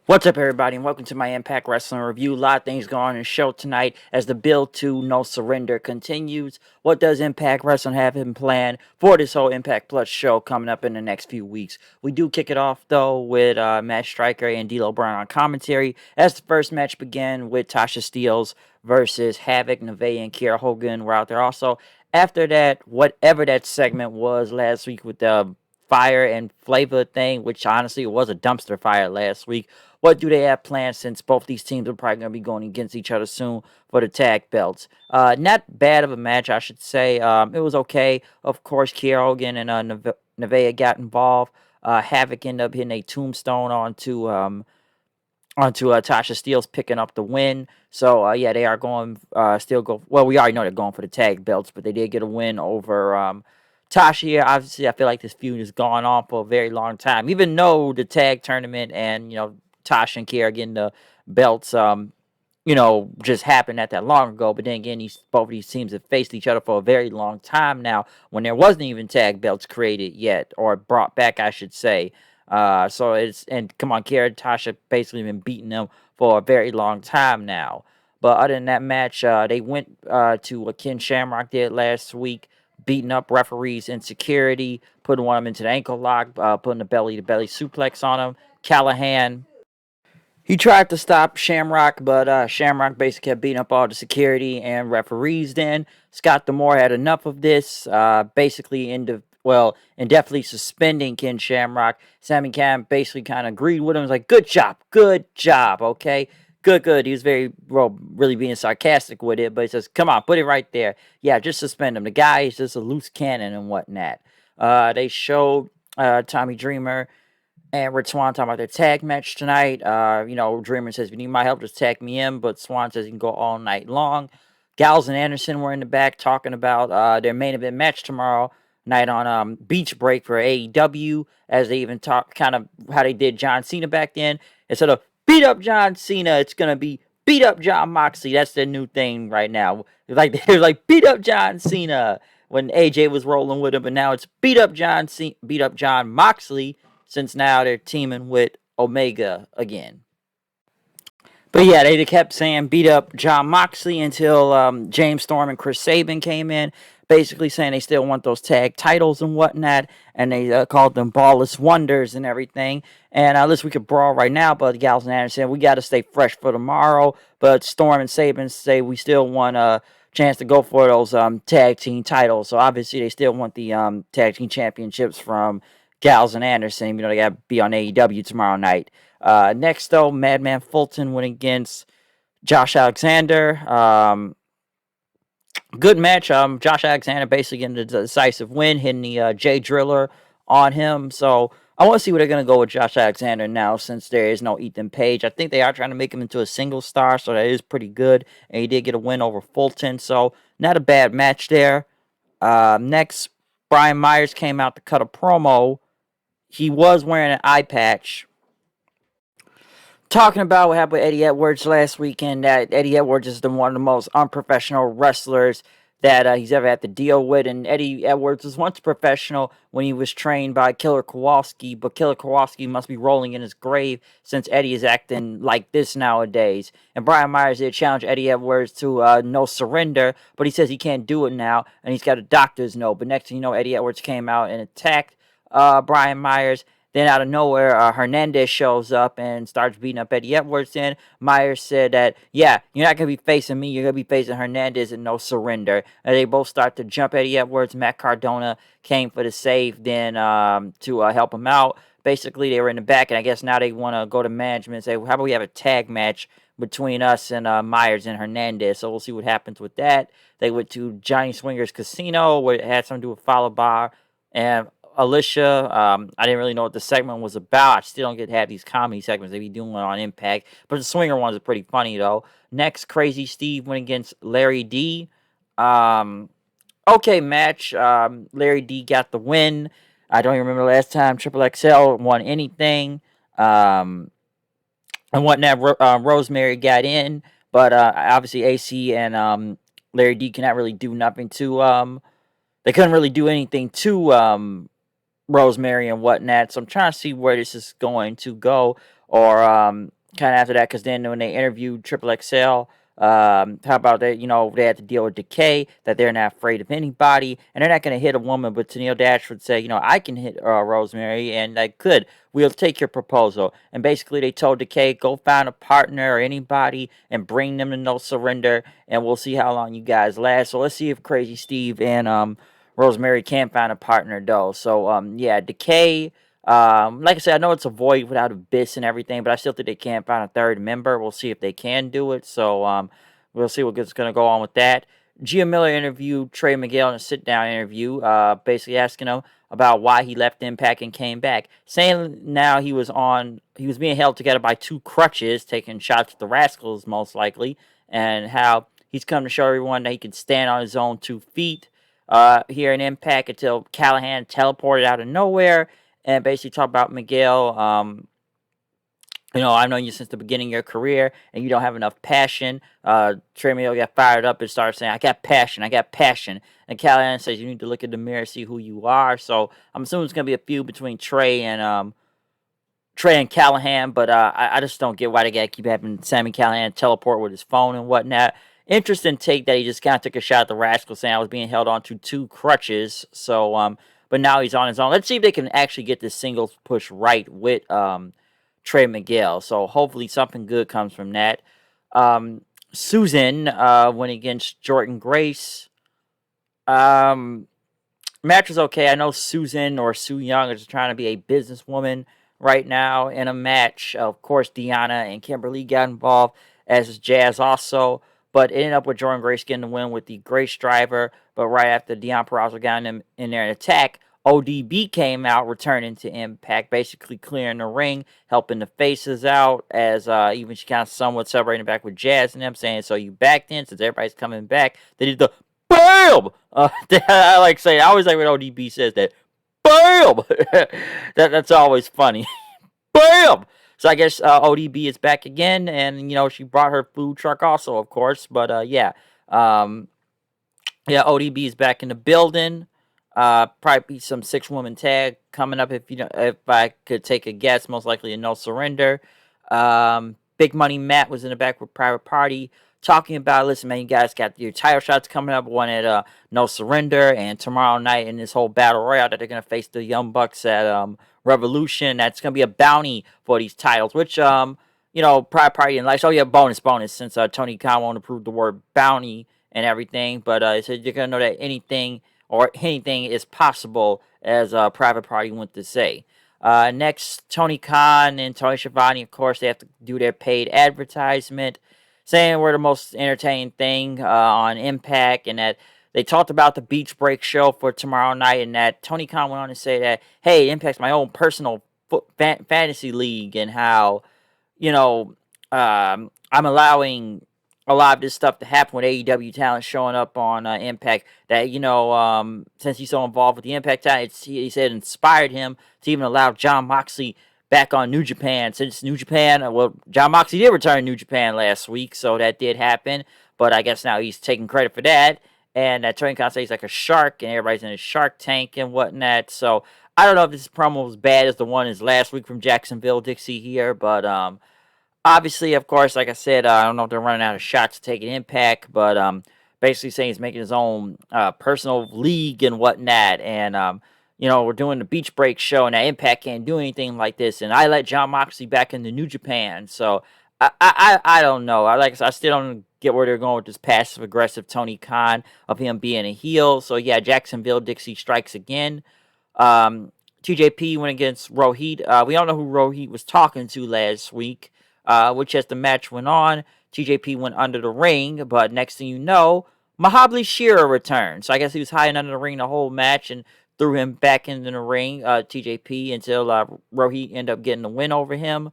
What's up, everybody, and welcome to my Impact Wrestling review. A lot of things going on in the show tonight as the build to No Surrender continues. What does Impact Wrestling have in plan for this whole Impact Plus show coming up in the next few weeks? We do kick it off, though, with Matt Striker and D'Lo Brown on commentary, as the first match began with Tasha Steelz versus Havoc, Nevaeh, and Kiera Hogan were out there also. After that, whatever that segment was last week with the fire and flavor thing, which honestly was a dumpster fire last week. What do they have planned since both these teams are probably going to be going against each other soon for the tag belts? Not bad of a match, I should say. It was okay. Of course, Kiera Hogan and Nevaeh got involved. Havoc ended up hitting a tombstone onto Tasha Steelz, picking up the win. So yeah, they are going still go. Well, we already know they're going for the tag belts, but they did get a win over Tasha here. Obviously, I feel like this feud has gone on for a very long time. Even though the tag tournament and Tasha and Kiera getting the belts just happened not that long ago. But then again, both of these teams have faced each other for a very long time now, when there wasn't even tag belts created yet, or brought back, I should say. And come on, Kiera and Tasha basically been beating them for a very long time now. But other than that match, they went to what Ken Shamrock did last week, beating up referees in security, putting one of them into the ankle lock, putting the belly-to-belly suplex on him. Callahan, he tried to stop Shamrock, but Shamrock basically kept beating up all the security and referees then. Scott D'Amore had enough of this, basically indefinitely suspending Ken Shamrock. Sammy Cam basically kind of agreed with him. Was like, good job, okay? Good. He was really being sarcastic with it, but he says, come on, put it right there. Yeah, just suspend him. The guy is just a loose cannon and whatnot. They showed Tommy Dreamer and Rich Swan talking about their tag match tonight. Dreamer says, if you need my help, just tag me in. But Swan says he can go all night long. Gals and Anderson were in the back talking about their main event match tomorrow night on Beach Break for AEW, as they even talk kind of how they did John Cena back then. Instead of beat up John Cena, it's going to be beat up John Moxley. That's their new thing right now. They're like beat up John Cena when AJ was rolling with him, but now it's beat up John Moxley, since now they're teaming with Omega again. But yeah, they kept saying beat up John Moxley until James Storm and Chris Sabin came in, basically saying they still want those tag titles and whatnot, and they called them ballless wonders and everything. And listen, we could brawl right now, but Gals and Anderson, we got to stay fresh for tomorrow. But Storm and Sabin say we still want a chance to go for those tag team titles. So obviously they still want the tag team championships from Gals and Anderson. They got to be on AEW tomorrow night. Next, though, Madman Fulton went against Josh Alexander. Good match. Josh Alexander basically getting the decisive win, hitting the J Driller on him. So I want to see where they're going to go with Josh Alexander now, since there is no Ethan Page. I think they are trying to make him into a single star, so that is pretty good. And he did get a win over Fulton, so not a bad match there. Next, Brian Myers came out to cut a promo. He was wearing an eye patch, talking about what happened with Eddie Edwards last weekend, that Eddie Edwards is one of the most unprofessional wrestlers that he's ever had to deal with. And Eddie Edwards was once professional when he was trained by Killer Kowalski, but Killer Kowalski must be rolling in his grave since Eddie is acting like this nowadays. And Brian Myers did challenge Eddie Edwards to no surrender, but he says he can't do it now, and he's got a doctor's note. But next thing you know, Eddie Edwards came out and attacked Brian Myers. Then out of nowhere, Hernandez shows up and starts beating up Eddie Edwards. Then Myers said that, yeah, you're not going to be facing me. You're going to be facing Hernandez and no surrender. And they both start to jump Eddie Edwards. Matt Cardona came for the save then to help him out. Basically, they were in the back, and I guess now they want to go to management and say, well, how about we have a tag match between us and Myers and Hernandez? So we'll see what happens with that. They went to Johnny Swinger's Casino, where it had something to do with Follow Bar and Alicia. I didn't really know what the segment was about. I still don't get to have these comedy segments they be doing on Impact. But the Swinger ones are pretty funny, though. Next, Crazy Steve went against Larry D. Okay match. Larry D got the win. I don't even remember the last time Triple XL won anything. And whatnot. Rosemary got in. But obviously AC and Larry D cannot really do nothing to... they couldn't really do anything to... Rosemary and whatnot. So I'm trying to see where this is going to go, or kind of after that, because then when they interviewed Triple XL, how about that? They had to deal with Decay, that they're not afraid of anybody, and they're not going to hit a woman. But Tennille Dash would say, I can hit Rosemary, and I could. We'll take your proposal. And basically, they told Decay, go find a partner or anybody and bring them to No Surrender, and we'll see how long you guys last. So let's see if Crazy Steve and Rosemary can find a partner, though. So yeah, Decay. Like I said, I know it's a void without Abyss and everything, but I still think they can find a third member. We'll see if they can do it. So we'll see what's going to go on with that. Gia Miller interviewed Trey Miguel in a sit-down interview, basically asking him about why he left Impact and came back, saying now he was being held together by two crutches, taking shots at the Rascals most likely, and how he's come to show everyone that he can stand on his own 2 feet. Here in Impact until Callahan teleported out of nowhere and basically talk about Miguel. I've known you since the beginning of your career, and you don't have enough passion. Trey Miguel got fired up and started saying, I got passion. And Callahan says, you need to look in the mirror, see who you are. So I'm assuming it's going to be a feud between Trey and Callahan, but I just don't get why they got to keep having Sami Callahan teleport with his phone and whatnot. Interesting take that he just kind of took a shot at the Rascal, saying I was being held on to two crutches. So, but now he's on his own. Let's see if they can actually get this singles push right with Trey Miguel. So hopefully something good comes from that. Susan went against Jordan Grace. Match was okay. I know Susan or Sue Young is trying to be a businesswoman right now in a match. Of course, Deanna and Kimberly got involved, as is Jazz also. But it ended up with Jordan Grace getting the win with the Grace driver. But right after Deon Purrazzo got him in there and attack, ODB came out, returning to Impact, basically clearing the ring, helping the faces out, as even she kind of somewhat celebrating back with Jazz and them, saying, so you backed in, since everybody's coming back. They did the BAM! I like saying, I always like when ODB says that. BAM! That's always funny. BAM! So I guess ODB is back again, and she brought her food truck also, of course. But yeah, ODB is back in the building. Probably be some 6-woman tag coming up if I could take a guess. Most likely a No Surrender. Big Money Matt was in the back with Private Party talking about, listen, man, you guys got your title shots coming up. One at No Surrender, and tomorrow night in this whole battle royale that they're gonna face the Young Bucks at Revolution. That's gonna be a bounty for these titles, which Private Party and like, oh yeah, bonus, since Tony Khan won't approve the word bounty and everything, but so you're gonna know that anything is possible, as Private Party went to say. Next, Tony Khan and Tony Schiavone, of course, they have to do their paid advertisement, saying we're the most entertaining thing on Impact, and that they talked about the Beach Break show for tomorrow night, and that Tony Khan went on to say that, hey, Impact's my own personal fantasy league, and how, I'm allowing a lot of this stuff to happen with AEW talent showing up on Impact. That since he's so involved with the Impact talent, he said inspired him to even allow Jon Moxley back on New Japan. Since New Japan, Jon Moxley did return to New Japan last week, so that did happen. But I guess now he's taking credit for that. And Tony Khan says he's like a shark, and everybody's in a shark tank and whatnot. So I don't know if this promo was bad as the one is last week from Jacksonville, Dixie here, but obviously, of course, like I said, I don't know if they're running out of shots to take an Impact, but basically saying he's making his own personal league and whatnot. And, we're doing the Beach Break show, and that Impact can't do anything like this. And I let Jon Moxley back into New Japan. So I don't know. Like I said, I still don't get where they're going with this passive-aggressive Tony Khan of him being a heel. So, yeah, Jacksonville, Dixie strikes again. TJP went against Rohit. We don't know who Rohit was talking to last week. Which as the match went on, TJP went under the ring, but next thing you know, Mahabali Shera returned. So I guess he was hiding under the ring the whole match and threw him back into the ring, TJP, until Rohit ended up getting the win over him.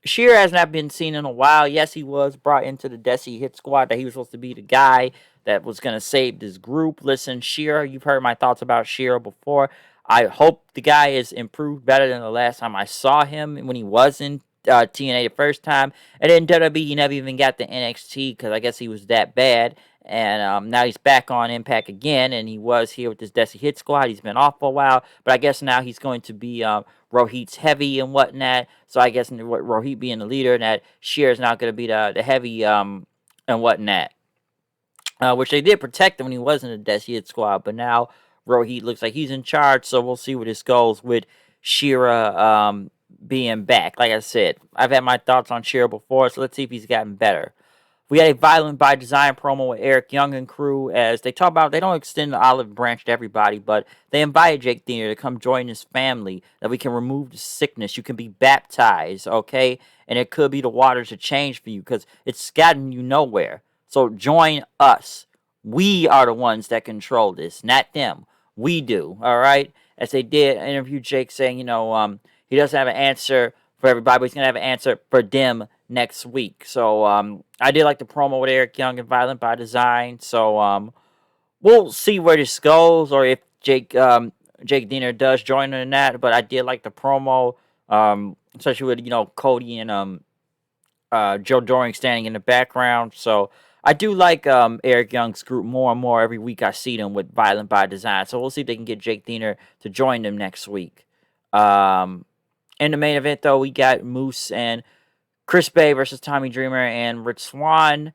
Shera has not been seen in a while. Yes, he was brought into the Desi Hit Squad, that he was supposed to be the guy that was going to save this group. Listen, Shera, you've heard my thoughts about Shera before. I hope the guy is improved better than the last time I saw him when he was in TNA the first time, and then WWE he never even got the NXT because I guess he was that bad. And now he's back on Impact again, and he was here with this Desi Hit Squad. He's been off for a while, but I guess now he's going to be Rohit's heavy and whatnot. So I guess Rohit being the leader, and that Shera is now going to be the heavy and whatnot. Which they did protect him when he was in the Desi Hit Squad, but now Rohit looks like he's in charge, so we'll see where this goes with Shera being back. Like I said, I've had my thoughts on Shera before, so let's see if he's gotten better. We had a Violent by Design promo with Eric Young and crew as they talk about they don't extend the olive branch to everybody, but they invited Jake Diener to come join his family, that we can remove the sickness. You can be baptized, okay? And it could be the waters to change for you because it's gotten you nowhere. So join us. We are the ones that control this, not them. We do, all right? As they did interview Jake saying, he doesn't have an answer for everybody, but he's going to have an answer for them next week. So I did like the promo with Eric Young and Violent by Design. So we'll see where this goes, or if Jake Diener does join in that. But I did like the promo, especially with Cody and Joe Doring standing in the background. So I do like Eric Young's group more and more every week I see them with Violent by Design. So we'll see if they can get Jake Diener to join them next week. In the main event, though, we got Moose and Chris Bay versus Tommy Dreamer and Rich Swan.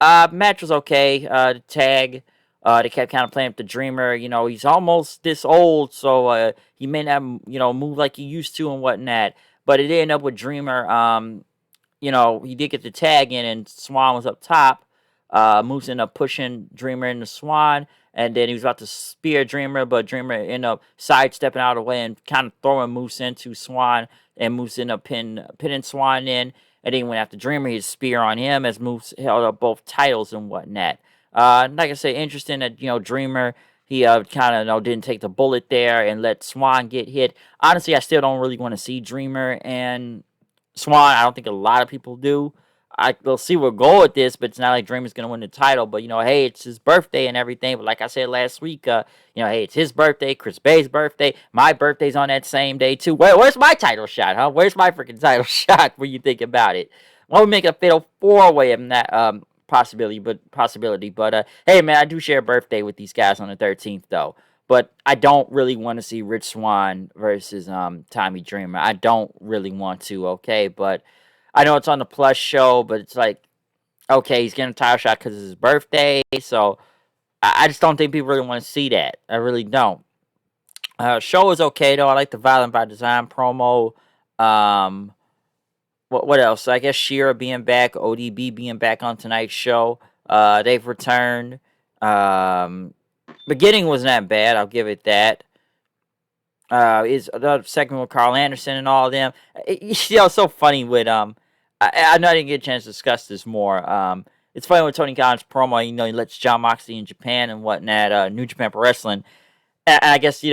Match was okay. The tag, they kept kind of playing with the Dreamer. He's almost this old, so he may not, move like he used to and whatnot. But it ended up with Dreamer. He did get the tag in, and Swan was up top. Moose ended up pushing Dreamer into Swan, and then he was about to spear Dreamer, but Dreamer ended up sidestepping out of the way and kind of throwing Moose into Swan, and Moose ended up pinning Swan in, and then went after Dreamer. His spear on him as Moose held up both titles and whatnot. Like I said, interesting that, Dreamer, he kind of didn't take the bullet there and let Swan get hit. Honestly, I still don't really want to see Dreamer and Swan. I don't think a lot of people do. We'll see where we'll go with this, but it's not like Dreamer's going to win the title. But, hey, it's his birthday and everything. But like I said last week, hey, it's his birthday, Chris Bay's birthday. My birthday's on that same day, too. Where's my title shot, huh? Where's my freaking title shot when you think about it? Why don't we make a fatal four-way of that possibility? But hey, man, I do share a birthday with these guys on the 13th, though. But I don't really want to see Rich Swan versus Tommy Dreamer. I don't really want to, okay? But I know it's on the Plus show, but it's like, okay, he's getting a title shot because it's his birthday. So I just don't think people really want to see that. I really don't. Show was okay, though. I like the Violent by Design promo. What else? I guess Shera being back, ODB being back on tonight's show. They've returned. Beginning wasn't that bad. I'll give it that. Is the segment with Carl Anderson and all of them. It's so funny with I know I didn't get a chance to discuss this more. It's funny with Tony Khan's promo. He lets Jon Moxley in Japan and whatnot. New Japan Pro Wrestling. And I guess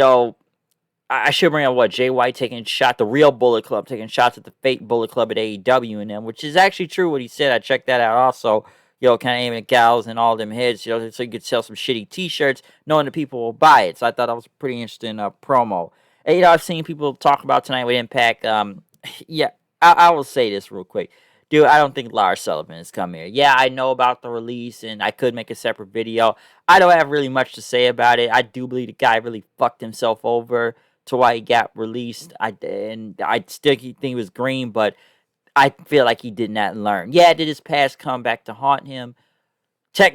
I should bring up Jay White taking a shot, the real Bullet Club taking shots at the fake Bullet Club at AEW and them, which is actually true what he said. I checked that out also. Kind of aiming at gals and all them heads, so you could sell some shitty T-shirts, knowing that people will buy it. So I thought that was a pretty interesting promo. And, I've seen people talk about tonight with Impact. Yeah, I will say this real quick. Dude, I don't think Lars Sullivan has come here. Yeah, I know about the release, and I could make a separate video. I don't have really much to say about it. I do believe the guy really fucked himself over to why he got released. I still think he was green, but I feel like he did not learn. Yeah, did his past come back to haunt him?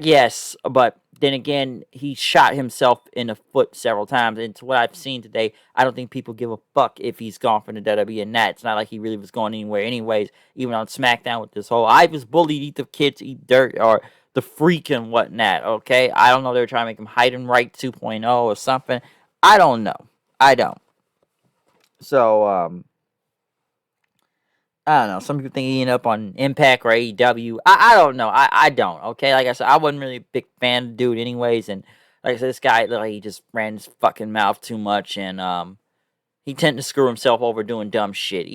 Yes, but then again, he shot himself in the foot several times. And to what I've seen today, I don't think people give a fuck if he's gone from the WWE and that. It's not like he really was going anywhere anyways, even on SmackDown with this whole, I was bullied, eat the kids, eat dirt, or the freak and whatnot, okay? I don't know, they were trying to make him hide and right 2.0 or something. I don't know. I don't. So, I don't know. Some people think he ended up on Impact or AEW. I don't know. I don't. Okay, like I said, I wasn't really a big fan of the dude, anyways. And like I said, this guy, he just ran his fucking mouth too much, and he tended to screw himself over doing dumb shit.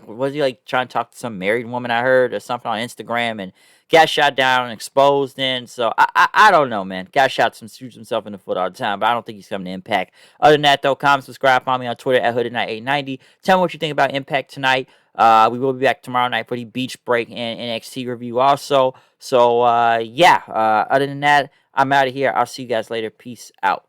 Was he trying to talk to some married woman I heard or something on Instagram, and got shot down and exposed? In so I don't know, man. Got shoots himself in the foot all the time, but I don't think he's coming to Impact. Other than that, though, comment, subscribe, follow me on Twitter at HoodedKnight890. Tell me what you think about Impact tonight. We will be back tomorrow night for the beach break and NXT review also. So yeah, other than that, I'm out of here. I'll see you guys later. Peace out.